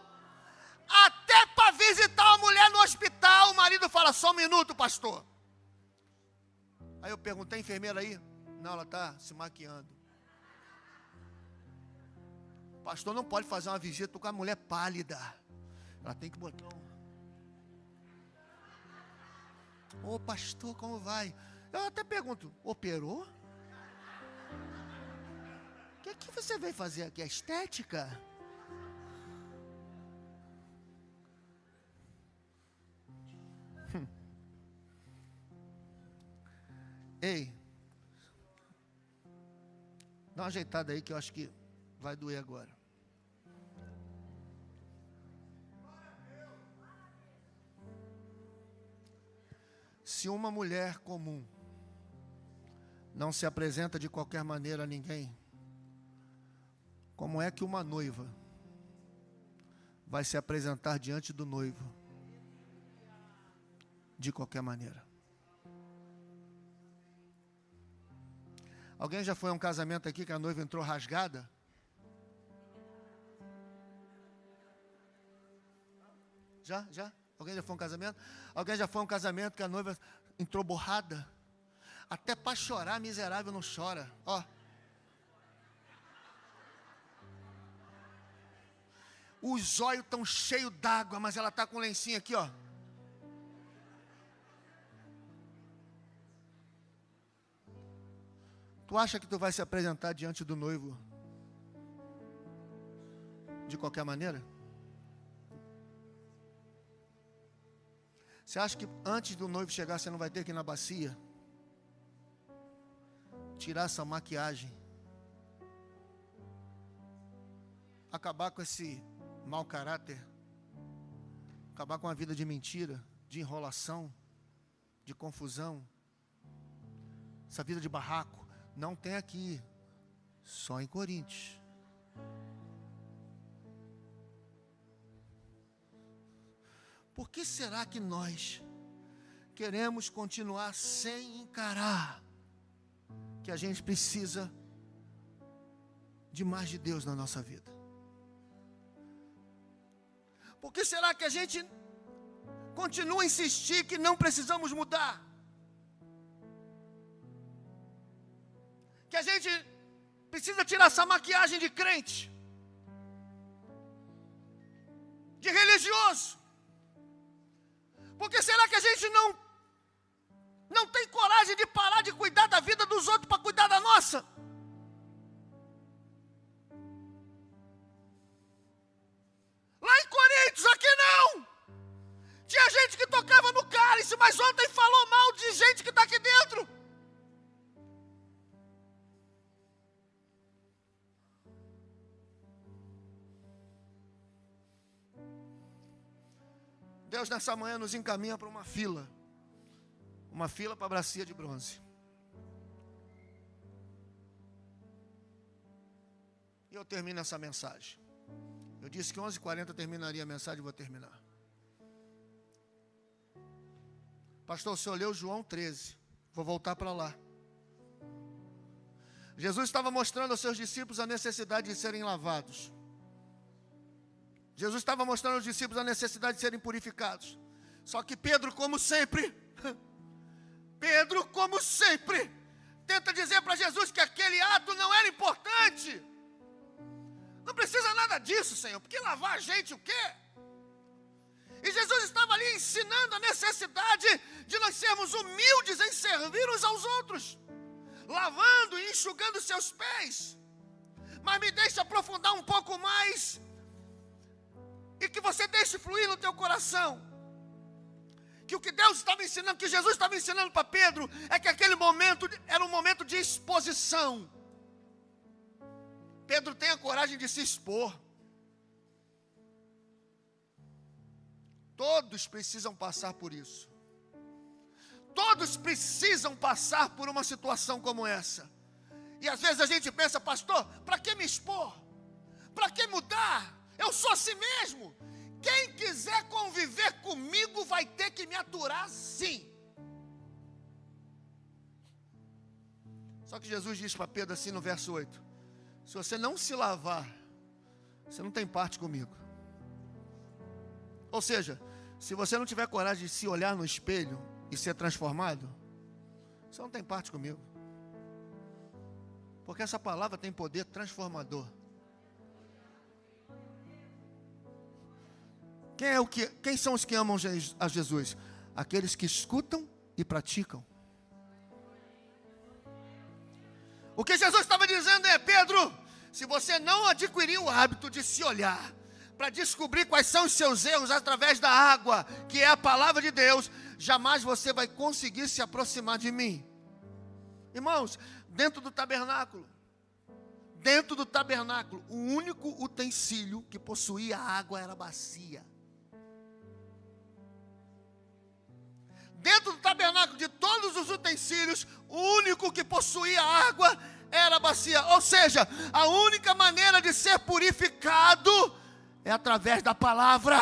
Até para visitar uma mulher no hospital, o marido fala: só um minuto, pastor. Aí eu perguntei: a enfermeira aí? Não, ela está se maquiando. O pastor não pode fazer uma visita com a mulher pálida. Ela tem que botar Ô pastor, como vai? Eu até pergunto: operou? O que você veio fazer aqui? A estética? Ei, dá uma ajeitada aí que eu acho que vai doer agora. Se uma mulher comum não se apresenta de qualquer maneira a ninguém, como é que uma noiva vai se apresentar diante do noivo de qualquer maneira? Alguém já foi a um casamento aqui que a noiva entrou rasgada? Já? Alguém já foi a um casamento? Alguém já foi a um casamento que a noiva entrou borrada? Até para chorar, miserável não chora. Ó. Os olhos estão cheios d'água, mas ela está com um lencinho aqui, ó. Tu acha que tu vai se apresentar diante do noivo de qualquer maneira? Você acha que antes do noivo chegar, você não vai ter que ir na bacia tirar essa maquiagem, acabar com esse mau caráter, acabar com a vida de mentira, de enrolação, de confusão, essa vida de barraco? Não tem aqui, só em Coríntios. Por que será que nós queremos continuar sem encarar que a gente precisa de mais de Deus na nossa vida? Por que será que a gente continua a insistir que não precisamos mudar? Que a gente precisa tirar essa maquiagem de crente, de religioso? Por que será que a gente não tem coragem de parar de cuidar da vida dos outros para cuidar da nossa? Lá em Coríntios, aqui não. Tinha gente que tocava no cálice, mas ontem falou mal de gente que está aqui dentro. Deus nessa manhã nos encaminha para uma fila para a bacia de bronze. E eu termino essa mensagem. Eu disse que 11h40 terminaria a mensagem, vou terminar. Pastor, o senhor leu João 13, vou voltar para lá. Jesus estava mostrando aos seus discípulos a necessidade de serem lavados. Jesus estava mostrando aos discípulos a necessidade de serem purificados. Só que Pedro, como sempre, tenta dizer para Jesus que aquele ato não era importante. Não precisa nada disso, Senhor, porque lavar a gente o quê? E Jesus estava ali ensinando a necessidade de nós sermos humildes em servir uns aos outros, lavando e enxugando seus pés. Mas me deixe aprofundar um pouco mais, e que você deixe fluir no teu coração, que o que Deus estava ensinando, que Jesus estava ensinando para Pedro, é que aquele momento era um momento de exposição. Pedro tem a coragem de se expor. Todos precisam passar por isso. Todos precisam passar por uma situação como essa. E às vezes a gente pensa, pastor, para que me expor? Para que mudar? Eu sou assim mesmo. Quem quiser conviver comigo vai ter que me aturar sim. Só que Jesus diz para Pedro assim no verso 8: se você não se lavar, você não tem parte comigo. Ou seja, se você não tiver coragem de se olhar no espelho e ser transformado, você não tem parte comigo. Porque essa palavra tem poder transformador. Quem são os que amam a Jesus? Aqueles que escutam e praticam. O que Jesus estava dizendo é: Pedro, se você não adquirir o hábito de se olhar, para descobrir quais são os seus erros através da água, que é a palavra de Deus, jamais você vai conseguir se aproximar de mim. Irmãos, dentro do tabernáculo, o único utensílio que possuía água era a bacia. Dentro do tabernáculo, de todos os utensílios, o único que possuía água era a bacia. Ou seja, a única maneira de ser purificado é através da palavra.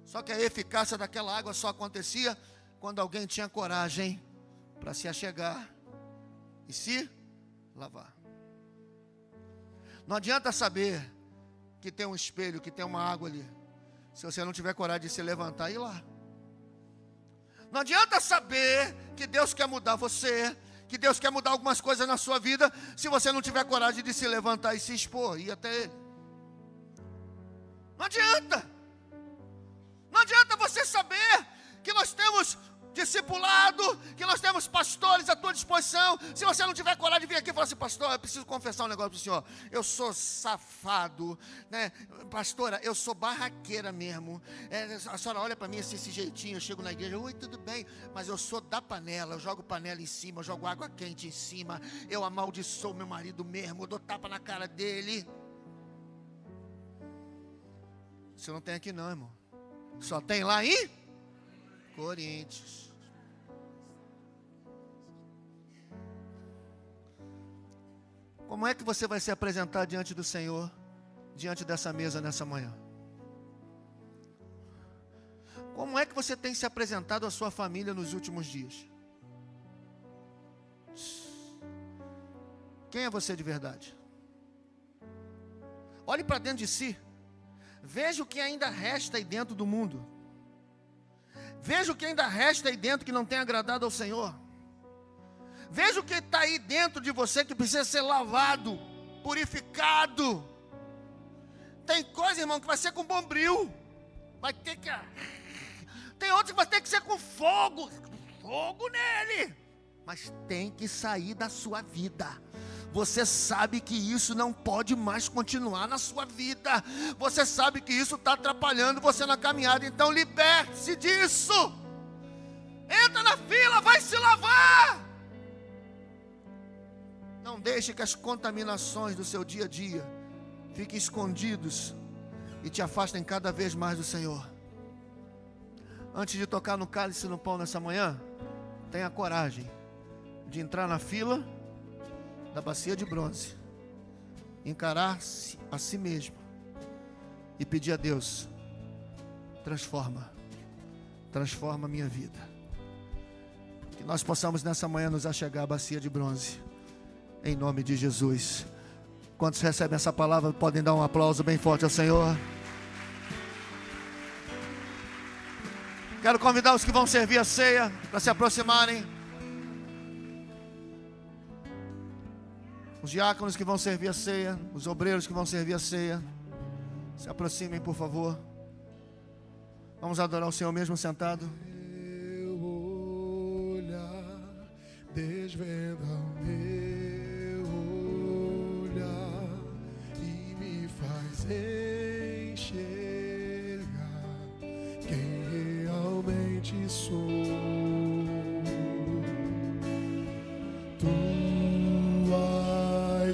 Só que a eficácia daquela água só acontecia quando alguém tinha coragem para se achegar e se lavar. Não adianta saber que tem um espelho, que tem uma água ali, se você não tiver coragem de se levantar e ir lá. Não adianta saber que Deus quer mudar você, que Deus quer mudar algumas coisas na sua vida, se você não tiver coragem de se levantar e se expor, ir até Ele. Não adianta. Não adianta você saber que nós temos discipulado, que nós temos pastores à tua disposição, se você não tiver coragem de vir aqui e falar assim: pastor, eu preciso confessar um negócio para o senhor, eu sou safado, né? Pastora, eu sou barraqueira mesmo, a senhora olha para mim esse jeitinho, eu chego na igreja, oi, tudo bem, mas eu sou da panela, eu jogo panela em cima, eu jogo água quente em cima, eu amaldiçoo meu marido mesmo, eu dou tapa na cara dele. Isso não tem aqui não, irmão, só tem lá em Coríntios. Como é que você vai se apresentar diante do Senhor, diante dessa mesa nessa manhã? Como é que você tem se apresentado à sua família nos últimos dias? Quem é você de verdade? Olhe para dentro de si. Veja o que ainda resta aí dentro do mundo. Veja o que ainda resta aí dentro que não tem agradado ao Senhor. Veja o que está aí dentro de você que precisa ser lavado, purificado. Tem coisa, irmão, que vai ser com bombril. Vai ter que... Tem outros que vai ter que ser com fogo. Fogo nele. Mas tem que sair da sua vida. Você sabe que isso não pode mais continuar na sua vida. Você sabe que isso está atrapalhando você na caminhada. Então liberte-se disso. Entra na fila, vai se lavar. Não deixe que as contaminações do seu dia a dia fiquem escondidos e te afastem cada vez mais do Senhor. Antes de tocar no cálice e no pão nessa manhã, tenha coragem de entrar na fila da bacia de bronze, encarar-se a si mesmo e pedir a Deus: transforma a minha vida. Que nós possamos nessa manhã nos achegar à bacia de bronze, em nome de Jesus. Quantos recebem essa palavra podem dar um aplauso bem forte ao Senhor? Quero convidar os que vão servir a ceia para se aproximarem. Os diáconos que vão servir a ceia, os obreiros que vão servir a ceia, se aproximem, por favor. Vamos adorar o Senhor mesmo sentado. Meu olhar desvenda o meu olhar e me faz enxergar quem realmente sou. Tuas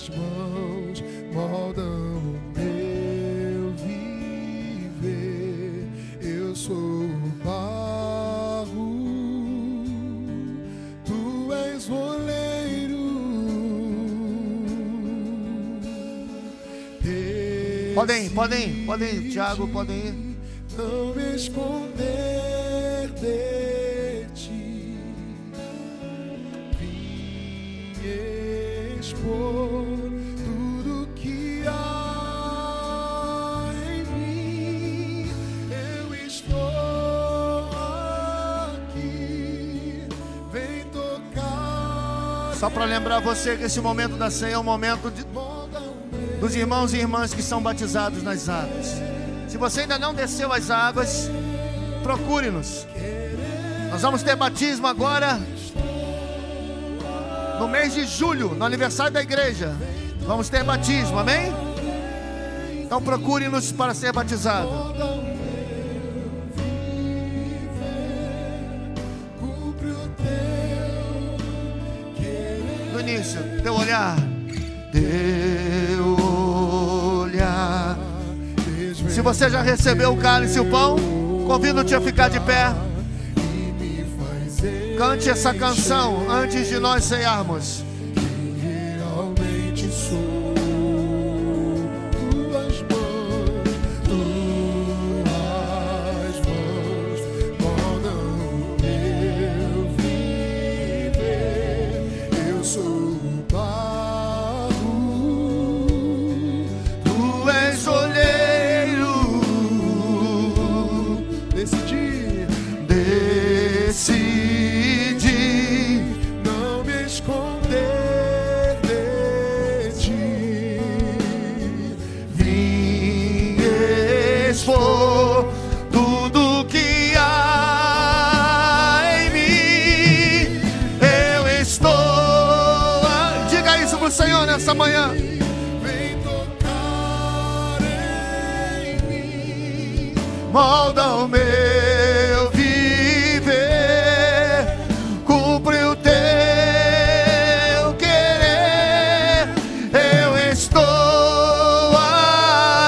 mãos moldam o meu viver. Eu sou barro, tu és oleiro. Podem ir, Tiago, podem ir. Não me esconder de ti, vim expor tudo que há em mim. Eu estou aqui, vem tocar. Só para lembrar você que esse momento da ceia é um momento dos irmãos e irmãs que são batizados nas águas. Se você ainda não desceu as águas, procure-nos. Nós vamos ter batismo agora no mês de julho, no aniversário da igreja. Vamos ter batismo, amém? Então procure-nos para ser batizado. No início, teu olhar. Teu olhar. Se você já recebeu o cálice e o pão, convido-te a ficar de pé. Cante essa canção antes de nós cearmos. Realmente sou. Tuas mãos moldam o meu viver. decidi não me esconder de ti. vim expor tudo que há em mim. Eu estou. Diga isso pro Senhor nessa manhã. Vem tocar em mim. Molda o meu viver, cumpre o teu querer. Eu estou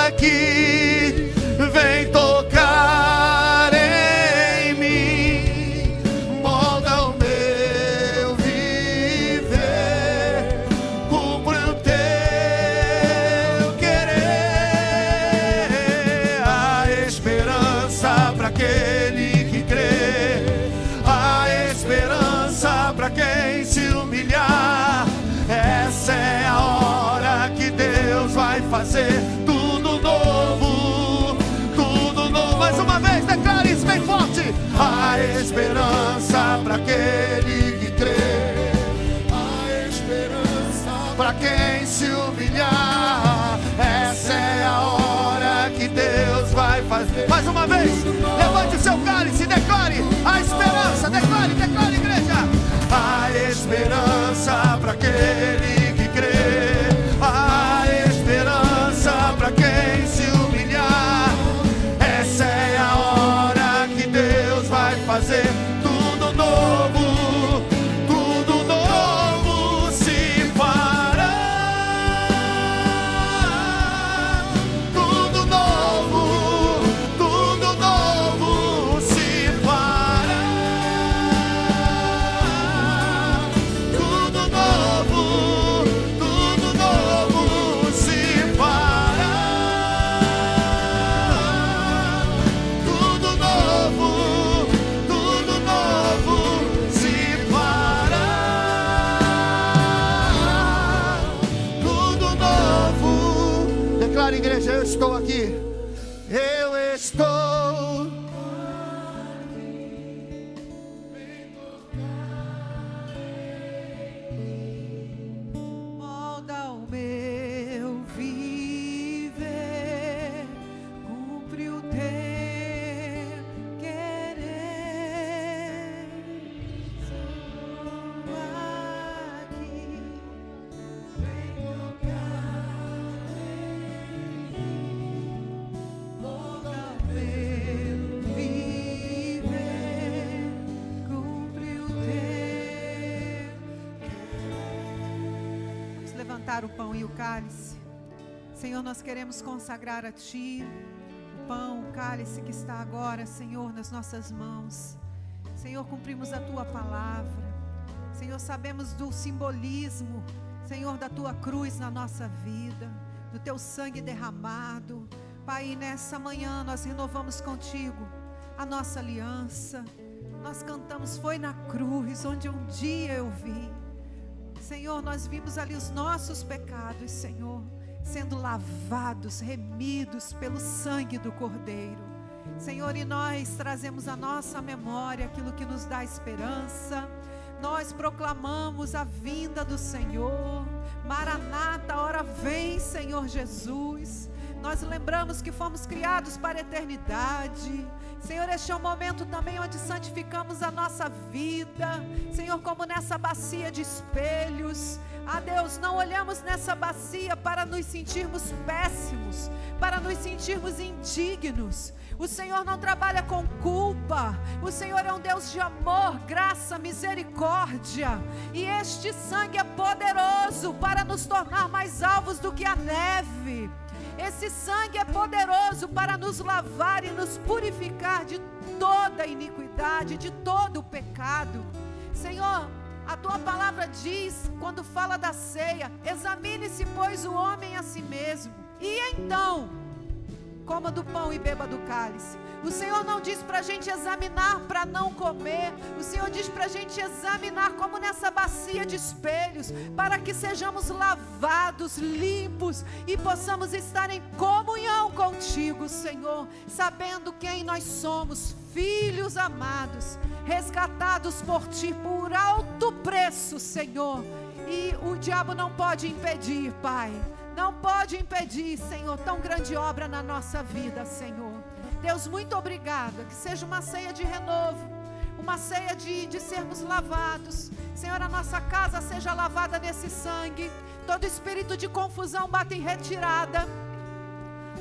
aqui, vem tocar em mim. Molda o meu viver, cumpre o teu querer. A esperança para aquele que crê, a esperança para quem se humilhar. Essa é a hora que Deus vai fazer tudo novo, tudo novo. Mais uma vez, declare isso bem forte. A esperança para aquele que crê, A esperança para quem se humilhar. Essa é a hora que Deus vai fazer. Mais uma vez, levante o seu cálice e declare a esperança. Declare, declare, igreja. A esperança para aquele que crê, a esperança para quem se humilhar. Essa é a hora que Deus vai fazer tudo novo, tudo novo se fará. Tudo novo se fará. Tudo novo se fará. Tudo novo se fará. Tudo novo. Declara, igreja, eu estou aqui. Eu estou. Molda o meu viver, cumpre o teu querer. Estou aqui, vem tocar em mim. Molda o meu viver, cumpre o teu. Vamos levantar o pão e o cálice. Senhor, nós queremos consagrar a Ti o pão, o cálice que está agora, Senhor, nas nossas mãos. Senhor, cumprimos a Tua palavra. Senhor, sabemos do simbolismo, Senhor, da Tua cruz na nossa vida, do Teu sangue derramado. Pai, nessa manhã nós renovamos contigo a nossa aliança. Nós cantamos, foi na cruz onde um dia eu vi. Senhor, nós vimos ali os nossos pecados, Senhor, sendo lavados, remidos pelo sangue do Cordeiro. Senhor, e nós trazemos à nossa memória aquilo que nos dá esperança. Nós proclamamos a vinda do Senhor. Maranata, a hora vem, Senhor Jesus. Nós lembramos que fomos criados para a eternidade. Senhor, este é um momento também onde santificamos a nossa vida. Senhor, como nessa bacia de espelhos. Ah, Deus, não olhamos nessa bacia para nos sentirmos péssimos, para nos sentirmos indignos. O Senhor não trabalha com culpa. O Senhor é um Deus de amor, graça, misericórdia. E este sangue é poderoso para nos tornar mais alvos do que a neve. Esse sangue é poderoso para nos lavar e nos purificar de toda iniquidade, de todo o pecado. Senhor, a Tua palavra diz, quando fala da ceia, examine-se, pois, o homem a si mesmo. E então, coma do pão e beba do cálice. O Senhor não diz para a gente examinar para não comer. O Senhor diz para a gente examinar como nessa bacia de espelhos, para que sejamos lavados, limpos e possamos estar em comunhão contigo, Senhor, sabendo quem nós somos, filhos filhos amados, resgatados por Ti por alto preço, Senhor. E o diabo não pode impedir, Pai. Não pode impedir, Senhor, tão grande obra na nossa vida, Senhor. Deus, muito obrigada. Que seja uma ceia de renovo, uma ceia de sermos lavados. Senhor, a nossa casa seja lavada nesse sangue. Todo espírito de confusão bata em retirada.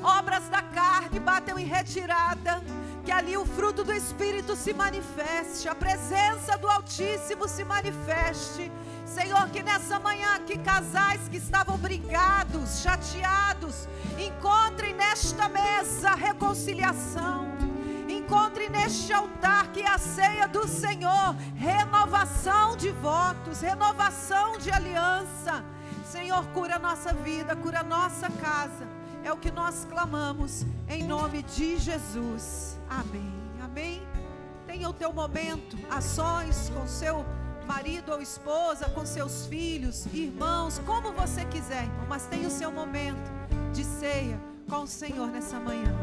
Obras da carne batam em retirada. Que ali o fruto do Espírito se manifeste, a presença do Altíssimo se manifeste. Senhor, que nessa manhã, que casais que estavam brigados, chateados, encontrem nesta mesa reconciliação. Encontre neste altar, que é a ceia do Senhor, renovação de votos, renovação de aliança. Senhor, cura a nossa vida, cura a nossa casa. É o que nós clamamos, em nome de Jesus. Amém. Amém. Tenha o teu momento, a sós, com seu marido ou esposa, com seus filhos, irmãos, como você quiser, irmão, mas tenha o seu momento de ceia com o Senhor nessa manhã.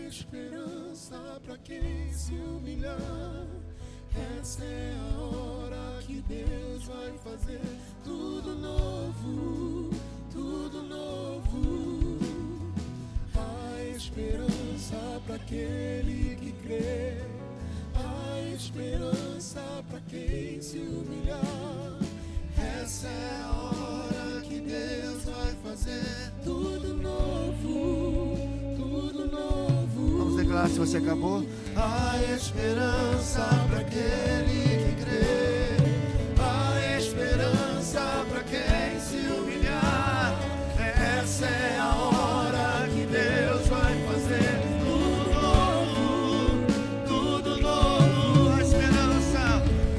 Esperança para quem se humilhar. Essa é a hora que Deus vai fazer tudo novo, tudo novo. Há esperança para aquele que crê. Há esperança para quem se humilhar. Essa é a hora que Deus vai fazer tudo novo, tudo novo. Vamos declarar se você acabou. Há esperança para aquele que crê. Há esperança para quem se humilhar. Essa é a hora que Deus vai fazer tudo novo, tudo novo.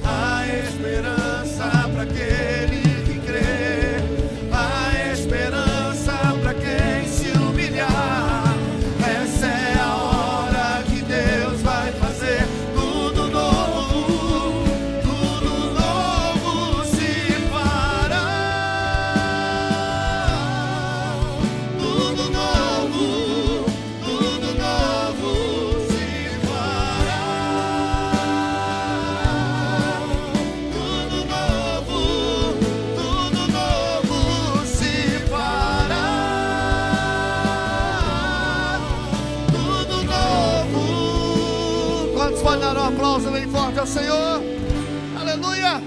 Há esperança para aquele que crê. Há esperança para quem se humilhar. Essa é a hora que Deus vai fazer tudo novo, tudo novo se fará. Tudo novo se fará. Tudo novo se fará. Tudo novo. Quantos podem dar um aplauso bem forte ao Senhor? Aleluia!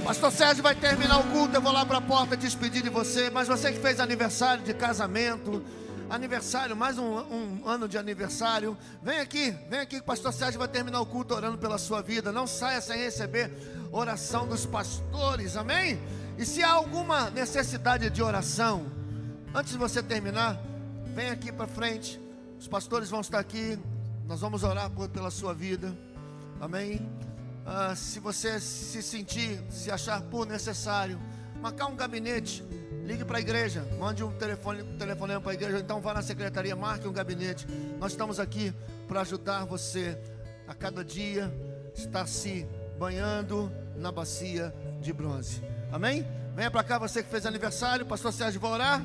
Pastor Sérgio vai terminar o culto. Eu vou lá para a porta despedir de você. Mas você que fez aniversário de casamento, aniversário, mais um ano de aniversário, vem aqui que o pastor Sérgio vai terminar o culto orando pela sua vida. Não saia sem receber oração dos pastores, amém? E se há alguma necessidade de oração, antes de você terminar, vem aqui para frente. Os pastores vão estar aqui. Nós vamos orar pela sua vida, amém? Se você se achar por necessário, marcar um gabinete, ligue para a igreja, mande um telefonema para a igreja, então vá na secretaria, marque um gabinete. Nós estamos aqui para ajudar você a cada dia estar se banhando na bacia de bronze. Amém? Venha para cá, você que fez aniversário, pastor Sérgio vai orar.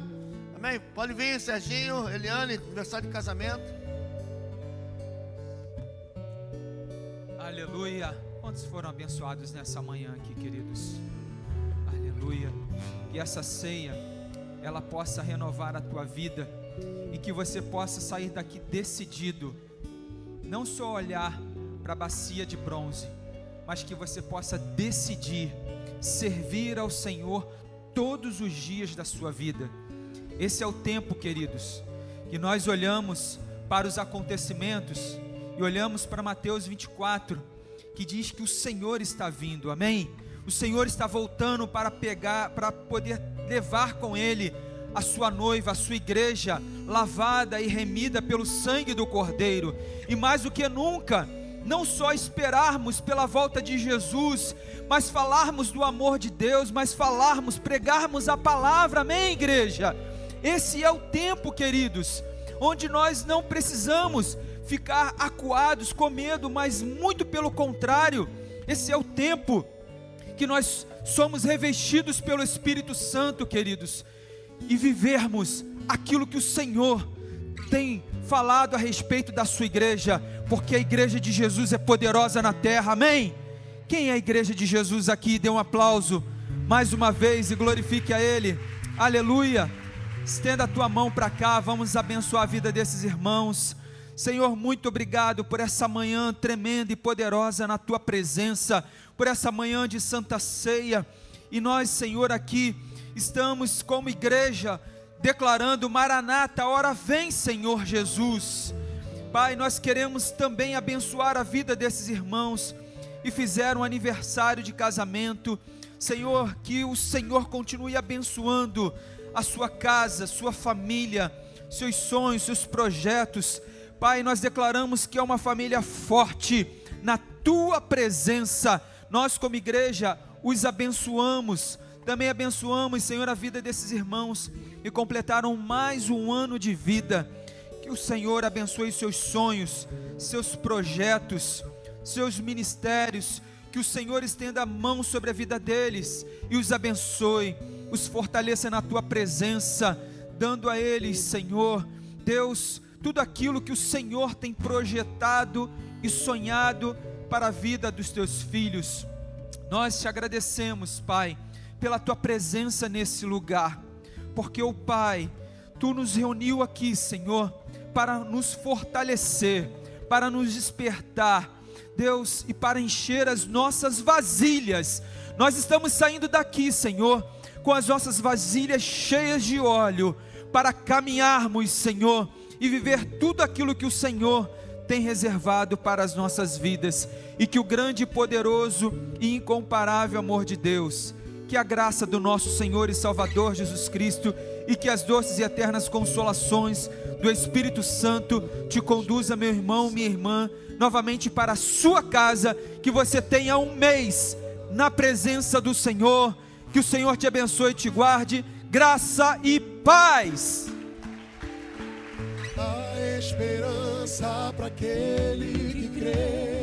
Amém? Pode vir, Serginho, Eliane, aniversário de casamento. Aleluia. Quantos foram abençoados nessa manhã aqui, queridos? Aleluia. Que essa ceia, ela possa renovar a tua vida, e que você possa sair daqui decidido, não só olhar para a bacia de bronze, mas que você possa decidir servir ao Senhor todos os dias da sua vida. Esse é o tempo, queridos, que nós olhamos para os acontecimentos e olhamos para Mateus 24, que diz que o Senhor está vindo, amém? O Senhor está voltando para poder levar com Ele a sua noiva, a sua igreja, lavada e remida pelo sangue do Cordeiro. E mais do que nunca, não só esperarmos pela volta de Jesus, mas falarmos do amor de Deus, mas pregarmos a palavra, amém, igreja? Esse é o tempo, queridos, onde nós não precisamos ficar acuados com medo, mas muito pelo contrário, esse é o tempo que nós somos revestidos pelo Espírito Santo, queridos, e vivermos aquilo que o Senhor tem falado a respeito da sua igreja, porque a igreja de Jesus é poderosa na terra, amém? Quem é a igreja de Jesus aqui? Dê um aplauso mais uma vez e glorifique a Ele, aleluia. Estenda a tua mão para cá, vamos abençoar a vida desses irmãos. Senhor, muito obrigado por essa manhã tremenda e poderosa na tua presença, por essa manhã de Santa Ceia. E nós, Senhor, aqui estamos como igreja declarando: Maranata, ora vem, Senhor Jesus. Pai, nós queremos também abençoar a vida desses irmãos que fizeram aniversário de casamento. Senhor, que o Senhor continue abençoando a sua casa, sua família, seus sonhos, seus projetos. Pai, nós declaramos que é uma família forte na tua presença. Nós como igreja os abençoamos, também abençoamos, Senhor, a vida desses irmãos que completaram mais um ano de vida. Que o Senhor abençoe seus sonhos, seus projetos, seus ministérios. Que o Senhor estenda a mão sobre a vida deles e os abençoe, os fortaleça na tua presença, dando a eles, Senhor Deus, tudo aquilo que o Senhor tem projetado e sonhado para a vida dos teus filhos. Nós te agradecemos, Pai, pela tua presença nesse lugar, porque, ó Pai, tu nos reuniu aqui, Senhor, para nos fortalecer, para nos despertar, Deus, e para encher as nossas vasilhas. Nós estamos saindo daqui, Senhor, com as nossas vasilhas cheias de óleo, para caminharmos, Senhor, e viver tudo aquilo que o Senhor tem reservado para as nossas vidas. E que o grande, poderoso e incomparável amor de Deus, que a graça do nosso Senhor e Salvador Jesus Cristo, e que as doces e eternas consolações do Espírito Santo te conduza, meu irmão, minha irmã, novamente para a sua casa. Que você tenha um mês na presença do Senhor. Que o Senhor te abençoe e te guarde. Graça e paz. A esperança para aquele que crê.